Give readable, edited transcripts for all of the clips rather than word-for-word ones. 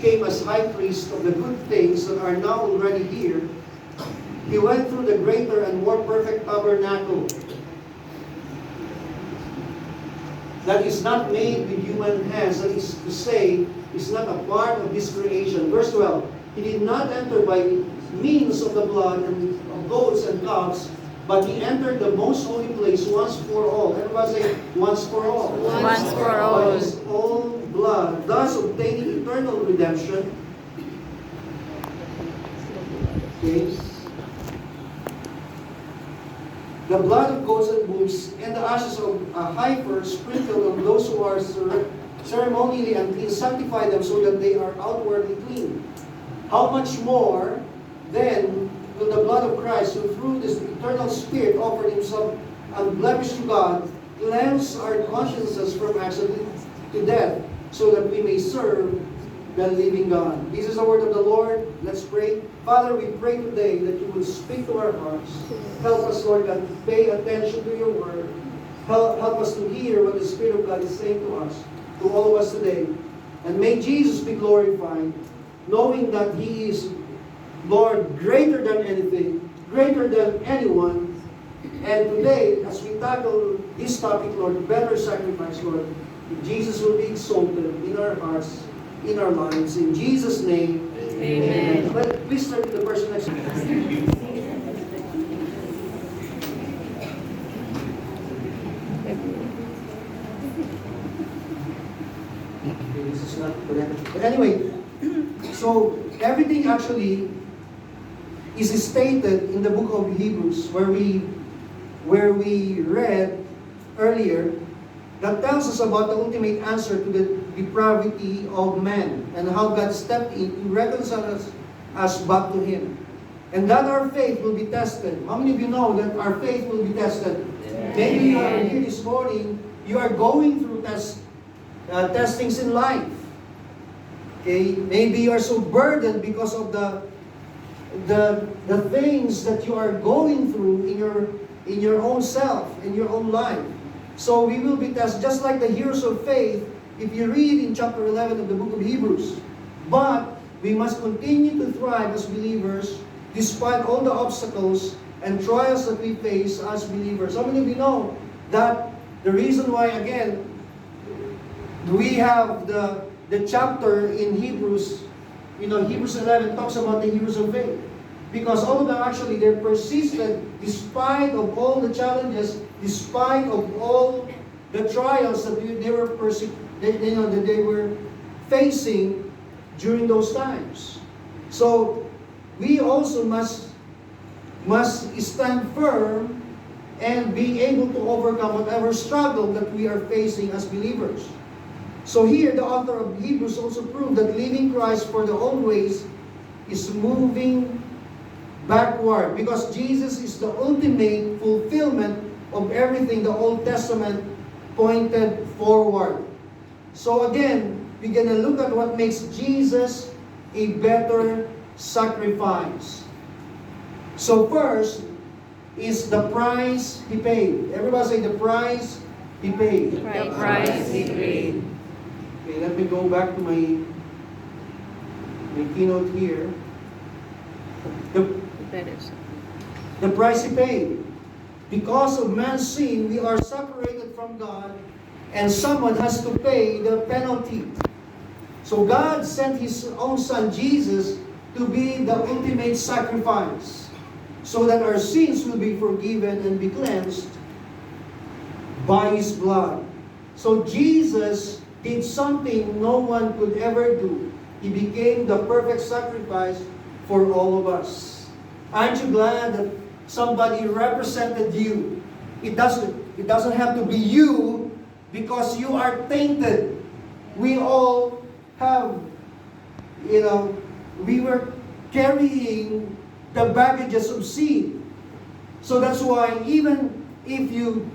came as high priest of the good things that are now already here, he went through the greater and more perfect tabernacle that is not made with human hands, that is to say, is not a part of this creation. Verse 12, he did not enter by means of the blood and of goats and calves, but he entered the most holy place once for all. Everybody say, once for all. Once for all. By his own blood, thus obtaining eternal redemption. Okay. The blood of goats and bulls and the ashes of a heifer sprinkled on those who are ceremonially unclean sanctify them so that they are outwardly clean. How much more then will the blood of Christ, who through this eternal Spirit offered himself unblemished to God, cleanse our consciences from accident to death, so that we may serve the living God. This is the word of the Lord. Let's pray. Father, we pray today that you will speak to our hearts. Help us, Lord God, to pay attention to your word. Help us to hear what the Spirit of God is saying to us, to all of us today. And may Jesus be glorified, knowing that he is, Lord, greater than anything, greater than anyone. And today, as we tackle this topic, Lord, better sacrifice, Lord, Jesus will be exalted in our hearts, in our lives. In Jesus' name, amen. But please turn to the person next to you. Okay, this is not correct. But anyway, so everything actually is stated in the book of Hebrews, where we read earlier, that tells us about the ultimate answer to the depravity of man and how God stepped in to reconcile us back to Him. And that our faith will be tested. How many of you know that our faith will be tested? Yeah. Maybe you are here this morning, you are going through testings in life. Okay? Maybe you are so burdened because of the things that you are going through in your own self, in your own life. So we will be tested, just like the heroes of faith, if you read in chapter 11 of the book of Hebrews. But we must continue to thrive as believers despite all the obstacles and trials that we face as believers. How many of you know that the reason why, again, we have the chapter in Hebrews, Hebrews 11 talks about the heroes of faith. Because all of them actually, they're persistent despite of all the challenges, despite of all the trials that they were facing during those times. So we also must stand firm and be able to overcome whatever struggle that we are facing as believers. So here, the author of Hebrews also proved that leaving Christ for the old ways is moving backward, because Jesus is the ultimate fulfillment of everything the Old Testament pointed forward. So again, we're going to look at what makes Jesus a better sacrifice. So first is the price He paid. Everybody say the price He paid. The price He paid. Okay, let me go back to my keynote here. The price He paid. Because of man's sin, we are separated from God, and someone has to pay the penalty. So God sent His own Son, Jesus, to be the ultimate sacrifice, so that our sins will be forgiven and be cleansed by His blood. So Jesus did something no one could ever do. He became the perfect sacrifice for all of us. Aren't you glad that somebody represented you? It doesn't have to be you, because you are tainted. We all have, we were carrying the baggages of sin. So that's why even if you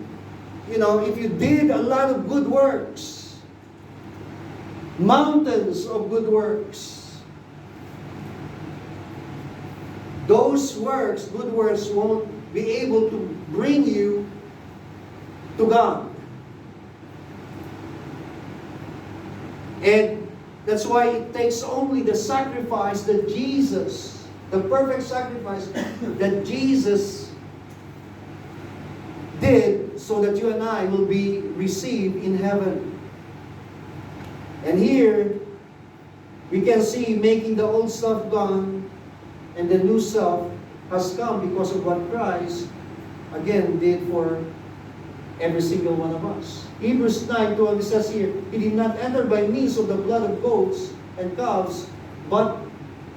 did a lot of good works, mountains of good works, those works, good works, won't be able to bring you to God. And That's why it takes only the sacrifice that Jesus, the perfect sacrifice that Jesus did, so that you and I will be received in heaven. And here, we can see making the old self gone and the new self has come because of what Christ, again, did for every single one of us. Hebrews 9:12 says here, He did not enter by means of the blood of goats and calves, but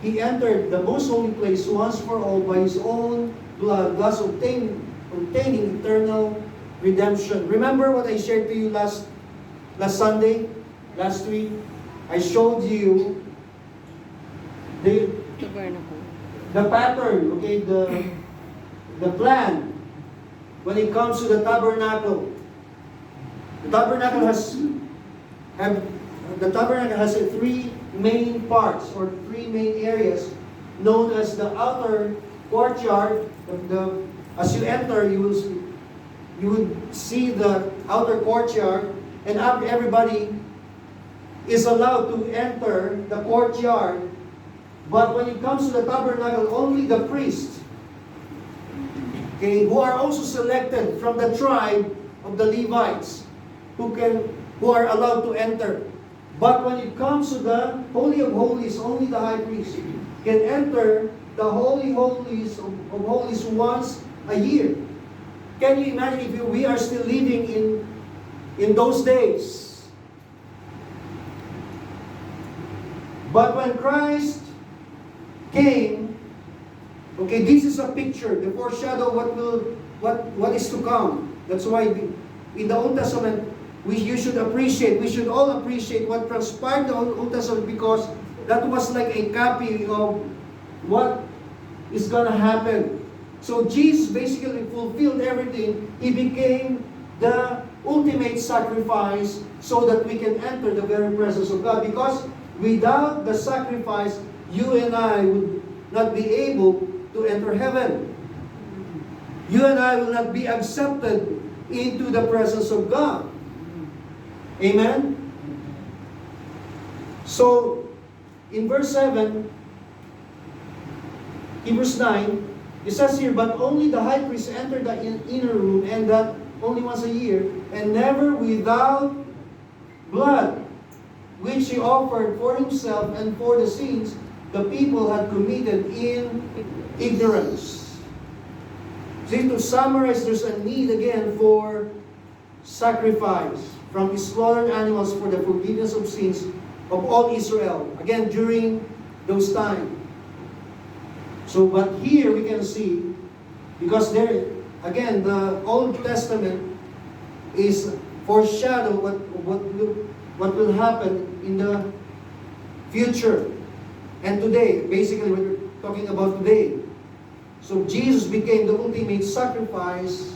He entered the most holy place once for all by His own blood, thus obtaining eternal redemption. Remember what I shared to you last Sunday, last week? I showed you the pattern, okay, the plan when it comes to the tabernacle. The tabernacle has three main parts or three main areas known as the outer courtyard. As you enter, you would see the outer courtyard, and everybody is allowed to enter the courtyard. But when it comes to the tabernacle, only the priests, okay, who are also selected from the tribe of the Levites, who are allowed to enter. But when it comes to the Holy of Holies, only the high priest can enter the Holy Holies of Holies once a year. Can you imagine if we are still living in those days? But when Christ came, okay, this is a picture, the foreshadow what is to come. That's why in the Old Testament, we should all appreciate what transpired in the Old Testament, because that was like a copy of what is going to happen. So Jesus basically fulfilled everything. He became the ultimate sacrifice so that we can enter the very presence of God. Because without the sacrifice, you and I would not be able to enter heaven. You and I will not be accepted into the presence of God. Amen? So, in verse 7, Hebrews 9, it says here, but only the high priest entered the inner room, and that only once a year, and never without blood, which he offered for himself and for the sins the people had committed in ignorance. See, to summarize, there's a need again for sacrifice from slaughtered animals for the forgiveness of sins of all Israel. Again, during those times. So, but here we can see, because there, again, the Old Testament is foreshadow what will happen in the future. And today, basically what we're talking about today. So Jesus became the ultimate sacrifice,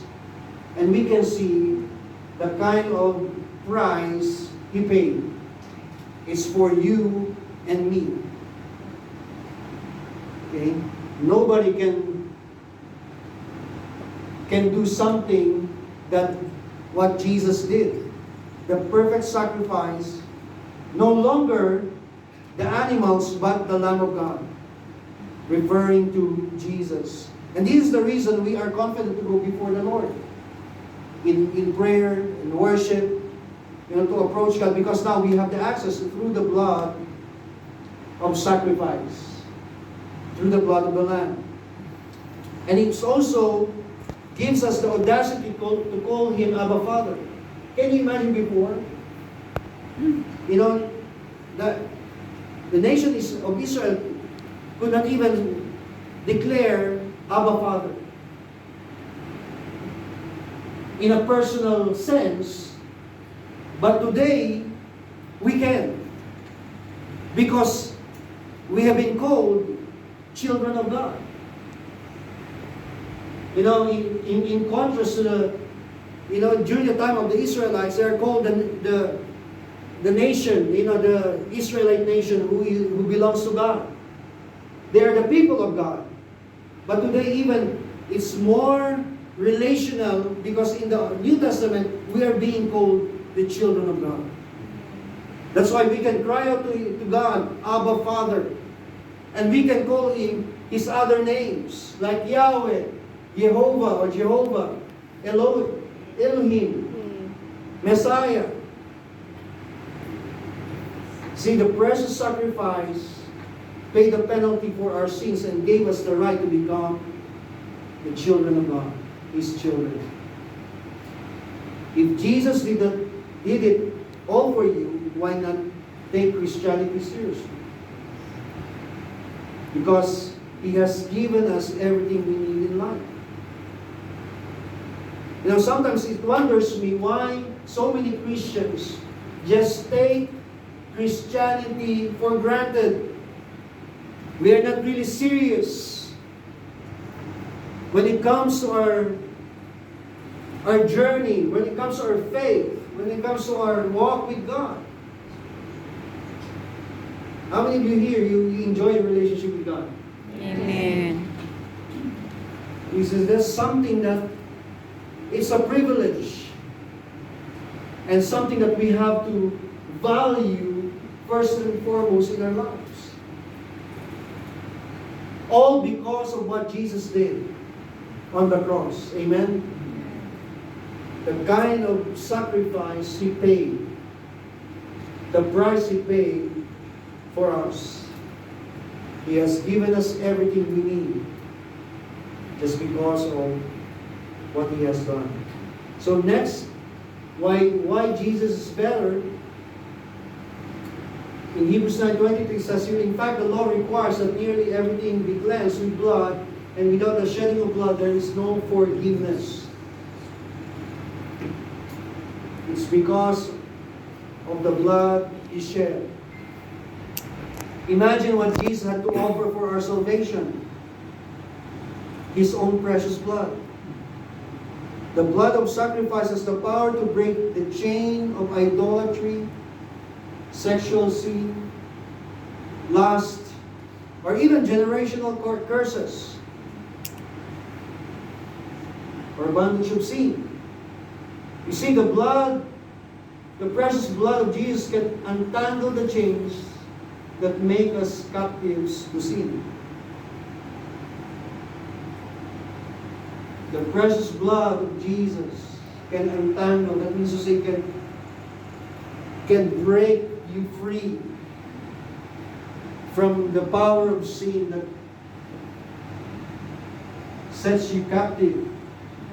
and we can see the kind of price He paid. It's for you and me. Okay? Nobody can do something that what Jesus did. The perfect sacrifice, no longer the animals, but the Lamb of God, referring to Jesus. And this is the reason we are confident to go before the Lord in prayer, in worship, to approach God, because now we have the access through the blood of sacrifice, through the blood of the Lamb. And it also gives us the audacity to call Him Abba Father. Can you imagine before? The nation of Israel could not even declare Abba Father in a personal sense, but today we can, because we have been called children of God. In contrast to during the time of the Israelites, they are called the nation, the Israelite nation who belongs to God. They are the people of God. But today even, it's more relational, because in the New Testament, we are being called the children of God. That's why we can cry out to God, Abba Father. And we can call Him His other names, like Yahweh, Jehovah or Jehovah, Elohim, Messiah. See, the precious sacrifice paid the penalty for our sins and gave us the right to become the children of God, His children. If Jesus did it all for you, why not take Christianity seriously? Because He has given us everything we need in life. You know, sometimes it wonders me why so many Christians just take Christianity for granted. We are not really serious when it comes to our journey, when it comes to our faith, when it comes to our walk with God. How many of you here, you enjoy your relationship with God? Amen. He says that's something that it's a privilege and something that we have to value first and foremost in our lives. All because of what Jesus did on the cross. Amen? The kind of sacrifice He paid, the price He paid for us. He has given us everything we need just because of what He has done. So next, why Jesus is better? In Hebrews 9:23 it says here, in fact, the law requires that nearly everything be cleansed with blood, and without the shedding of blood there is no forgiveness. It's because of the blood He shed. Imagine what Jesus had to offer for our salvation. His own precious blood. The blood of sacrifice has the power to break the chain of idolatry, sexual sin, lust, or even generational curses, or bondage of sin. You see, the precious blood of Jesus can untangle the chains that make us captives to sin. The precious blood of Jesus can untangle, that means to say can break you free from the power of sin that sets you captive.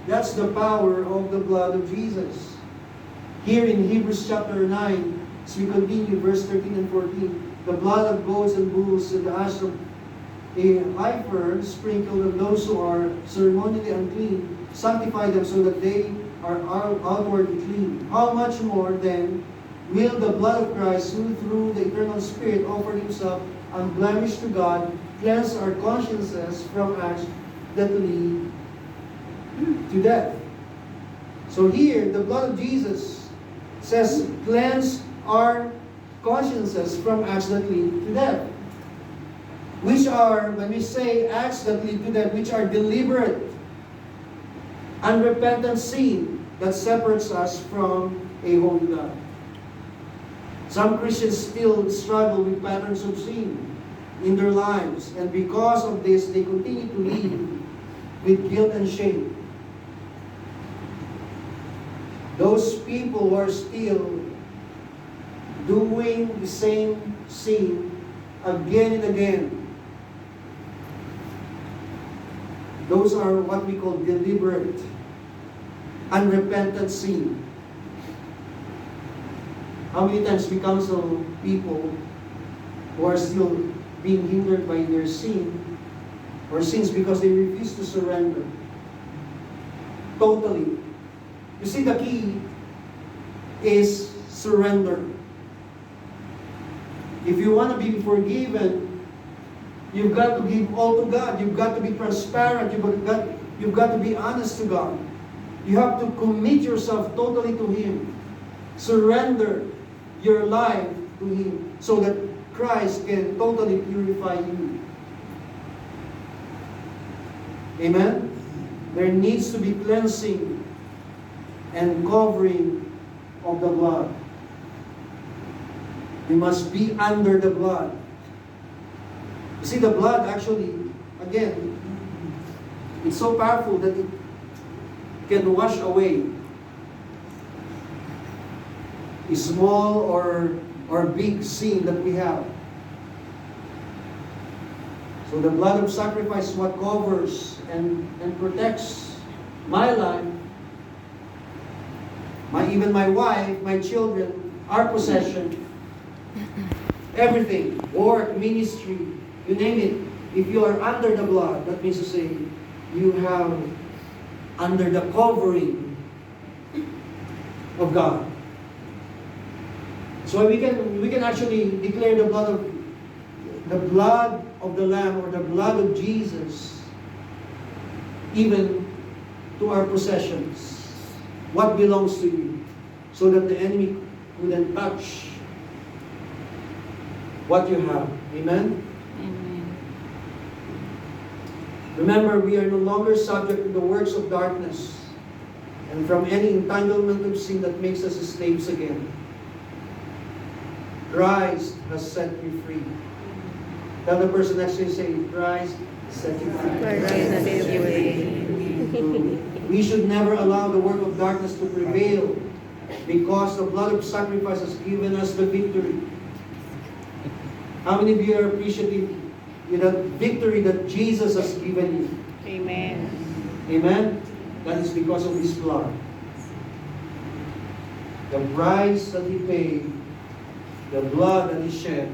That's the power of the blood of Jesus. Here in Hebrews chapter 9, as we continue, verse 13 and 14, the blood of goats and bulls and the ash of a heifer sprinkled on those who are ceremonially unclean, sanctify them so that they are outwardly clean. How much more then will the blood of Christ, who through the eternal Spirit offered Himself unblemished to God, cleanse our consciences from acts that lead to death? So here, the blood of Jesus says, cleanse our consciences from acts that lead to death. Which are, when we say acts that lead to death, which are deliberate, unrepentant sin that separates us from a holy God. Some Christians still struggle with patterns of sin in their lives, and because of this, they continue to live with guilt and shame. Those people who are still doing the same sin again and again, those are what we call deliberate, unrepentant sin. How many times we counsel people who are still being hindered by their sin or sins because they refuse to surrender totally? You see, the key is surrender. If you want to be forgiven, you've got to give all to God. You've got to be transparent. You've got to be honest to God. You have to commit yourself totally to Him. Surrender your life to Him so that Christ can totally purify you. Amen? There needs to be cleansing and covering of the blood. We must be under the blood. You see, the blood actually, again, it's so powerful that it can wash away a small or big sin that we have. So the blood of sacrifice is what covers and protects my life, even my wife, my children, our possession, everything, work, ministry, you name it. If you are under the blood, that means to say, you have under the covering of God. So we can actually declare the blood of the Lamb or the blood of Jesus even to our possessions. What belongs to you, so that the enemy couldn't touch what you have. Amen? Amen. Remember, we are no longer subject to the works of darkness and from any entanglement of sin that makes us slaves again. Christ has set you free. Tell the person next to you, say, Christ has set you free. Christ has set you free. We should never allow the work of darkness to prevail, because the blood of sacrifice has given us the victory. How many of you are appreciative in the victory that Jesus has given you? Amen. Amen? That is because of His blood. The price that He paid, the blood that He shed,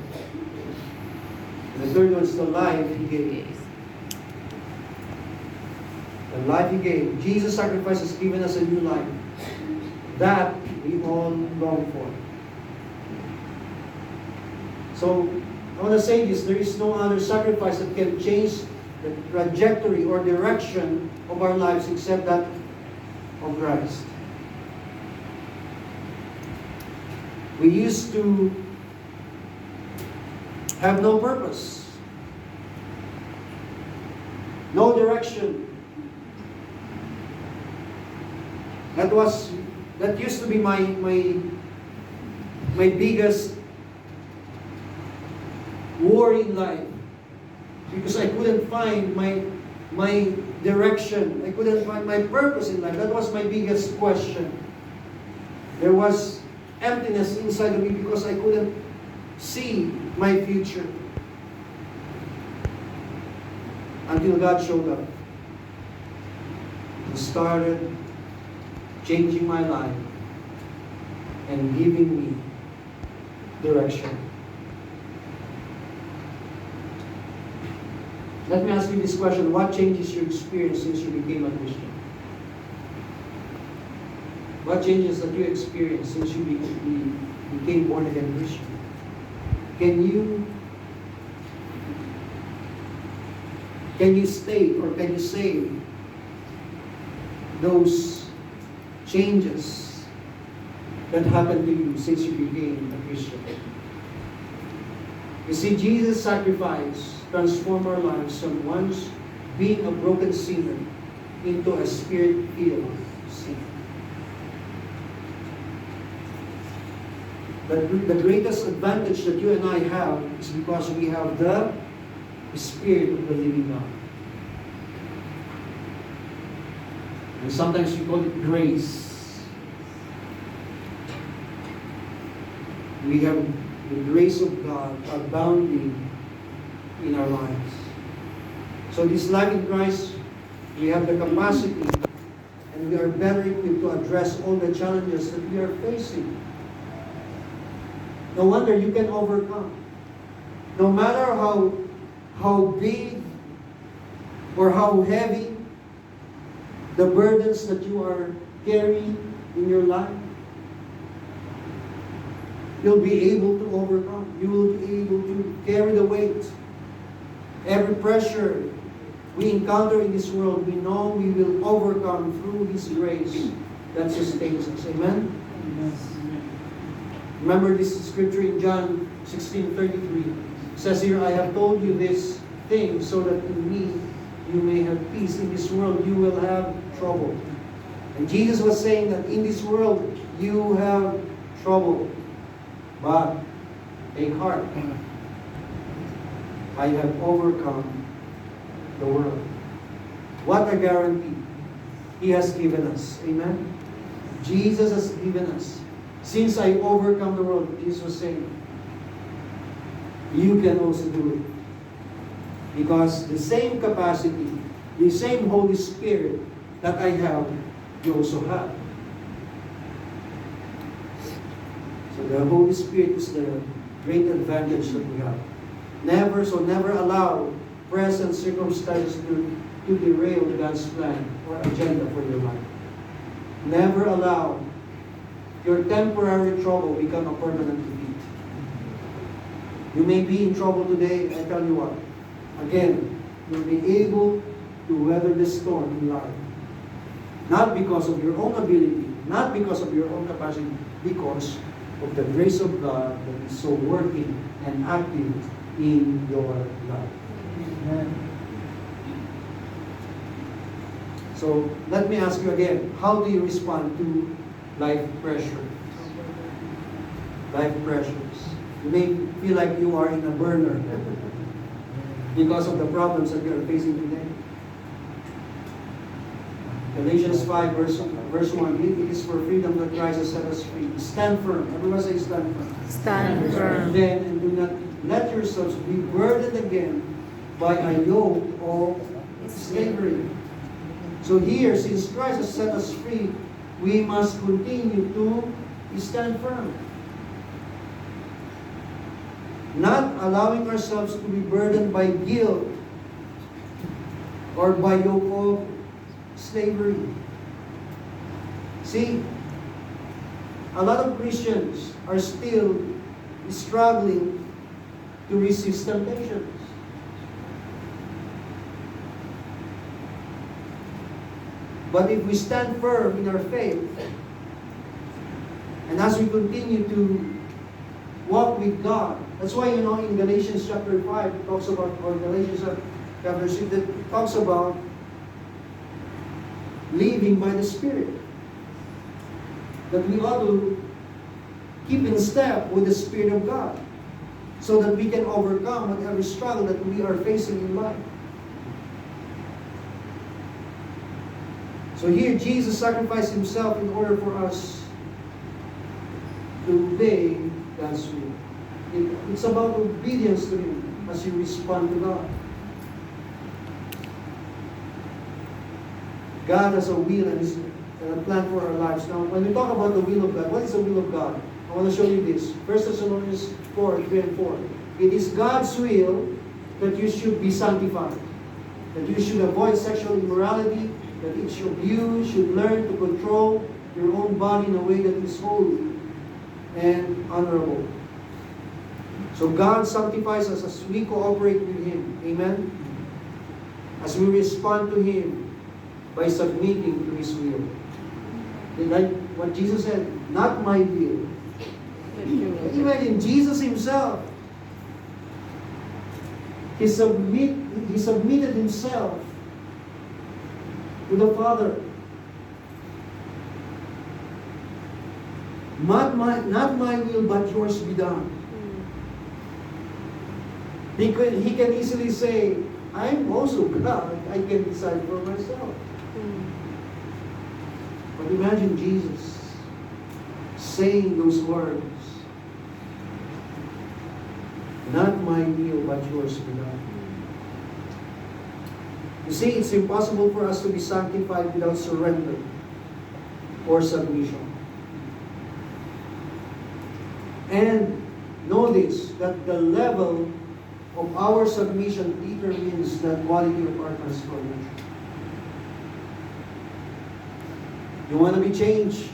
and the third one is the life He gave. The life He gave. Jesus' sacrifice has given us a new life. That we all long for. So, I want to say this, there is no other sacrifice that can change the trajectory or direction of our lives except that of Christ. We used to have no purpose, no direction. That used to be my biggest worry in life, because I couldn't find my direction. I couldn't find my purpose in life. That was my biggest question. There was emptiness inside of me because I couldn't see my future. Until God showed up and started changing my life and giving me direction. Let me ask you this question. What changes you experienced since you became a Christian? What changes that you experienced since you became born again Christian? Can you state or can you say those changes that happened to you since you became a Christian? You see, Jesus' sacrifice transformed our lives from once being a broken sinner into a spirit-filled sinner. The greatest advantage that you and I have is because we have the Spirit of the living God. And sometimes we call it grace. We have the grace of God abounding in our lives. So this life in Christ, we have the capacity and we are better equipped to address all the challenges that we are facing. No wonder you can overcome. No matter how big or how heavy the burdens that you are carrying in your life, you'll be able to overcome. You will be able to carry the weight. Every pressure we encounter in this world, we know we will overcome through His grace that sustains us. Amen? Amen. Remember this scripture in John 16:33. It says here, I have told you this thing so that in me you may have peace. In this world you will have trouble. And Jesus was saying that in this world you have trouble. But Take heart. I have overcome the world. What a guarantee He has given us. Amen? Jesus has given us. Since I overcome the world, Jesus was saying, you can also do it. Because the same capacity, the same Holy Spirit that I have, you also have. So the Holy Spirit is the great advantage that we have. Never allow present circumstances to derail God's plan or agenda for your life. Never allow your temporary trouble become a permanent defeat. You may be in trouble today, I tell you what. Again, you'll be able to weather the storm in life. Not because of your own ability, not because of your own capacity, because of the grace of God that is so working and active in your life. Amen. So, let me ask you again, how do you respond to life pressure? Life pressures. You may feel like you are in a burner because of the problems that you are facing today. Galatians 5 verse 1, it is for freedom that Christ has set us free. Stand firm. Everyone say stand firm. Stand firm. Then, and do not let yourselves be burdened again by a yoke of slavery. So here, since Christ has set us free, we must continue to stand firm. Not allowing ourselves to be burdened by guilt or by yoke of slavery. See, a lot of Christians are still struggling to resist temptations. But if we stand firm in our faith, and as we continue to walk with God, that's why, in Galatians chapter 5, it talks about, or Galatians chapter 6, it talks about living by the Spirit. That we ought to keep in step with the Spirit of God, so that we can overcome whatever struggle that we are facing in life. So here, Jesus sacrificed Himself in order for us to obey God's will. It's about obedience to Him as you respond to God. God has a will and a plan for our lives. Now, when we talk about the will of God, what is the will of God? I want to show you this. 1 Thessalonians 4, 3 and 4. It is God's will that you should be sanctified, that you should avoid sexual immorality, that each of you should learn to control your own body in a way that is holy and honorable. So God sanctifies us as we cooperate with Him. Amen? As we respond to Him by submitting to His will. Like what Jesus said, not my will. Imagine Jesus Himself. He submitted Himself to the Father. Not my will, but yours be done. He can easily say, I'm also God. I can decide for myself. But imagine Jesus saying those words. Not my will, but yours be done. You see, it's impossible for us to be sanctified without surrender or submission. And know this, that the level of our submission determines the quality of our transformation. You want to be changed?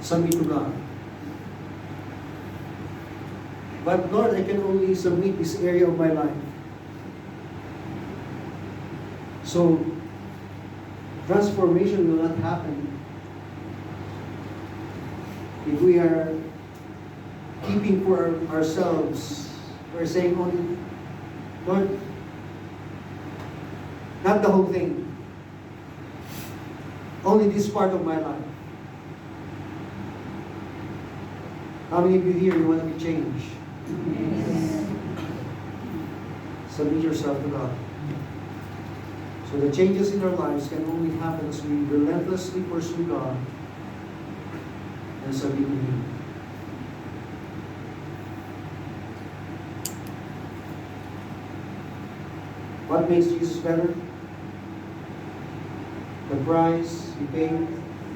Submit to God. But Lord, I can only submit this area of my life. So, transformation will not happen if we are keeping for ourselves. We're saying only, Lord, not the whole thing. Only this part of my life. How many of you here, you want to be changed? Submit yourself to God. So the changes in our lives can only happen as we relentlessly pursue God and submit to Him. What makes Jesus better? The price He paid,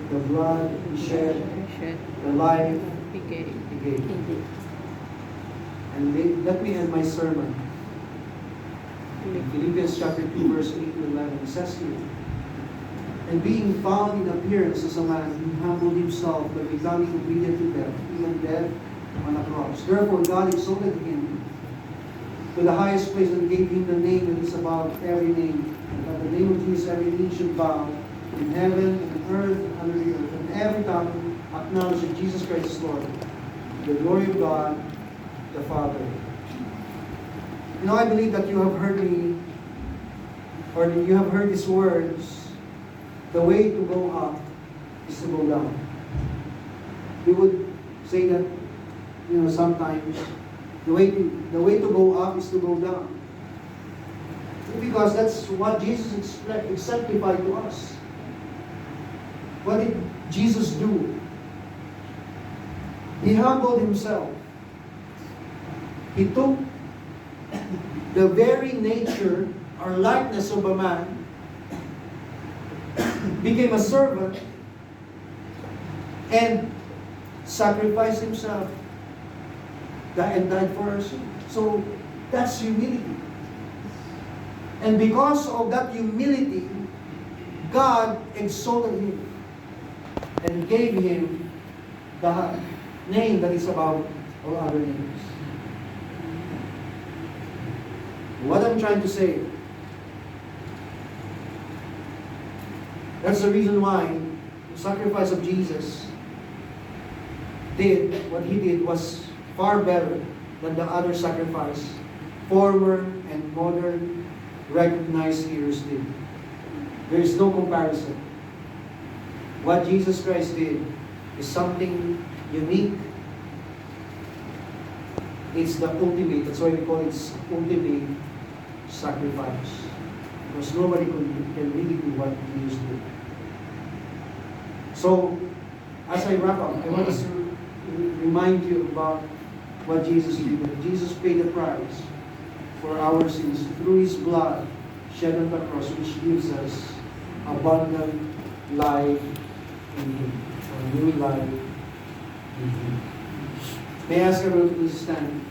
the blood He shed, Shed. the life Bigay. He gave. And let me end my sermon. In Philippians chapter 2, verse 8 to 11, it says here, and being found in appearance as a man, he humbled himself by becoming obedient to death, even death on a cross. Therefore God exalted him to the highest place and gave him the name that is above every name. And at the name of Jesus every knee should bow, in heaven and earth and under the earth, and every tongue acknowledge that Jesus Christ is Lord, to the glory of God the Father. You know, I believe that you have heard me, or you have heard these words, the way to go up is to go down. We would say that, you know, sometimes the way to go up is to go down. Because that's what Jesus exemplified to us. What did Jesus do? He humbled himself. He took the very nature or likeness of a man, became a servant, and sacrificed himself and died for our sin. So that's humility. And because of that humility, God exalted him and gave him the name that is above all other names. What I'm trying to say, that's the reason why the sacrifice of Jesus what he did was far better than the other sacrifice former and modern recognized leaders did. There is no comparison. What Jesus Christ did is something unique. It's the ultimate. That's why we call it ultimate sacrifice. Because nobody can really do what Jesus did. So, as I wrap up, I want us to remind you about what Jesus did. Jesus paid the price for our sins through His blood shed on the cross, which gives us abundant life in Him, a new life in Him. May I ask everyone to please stand?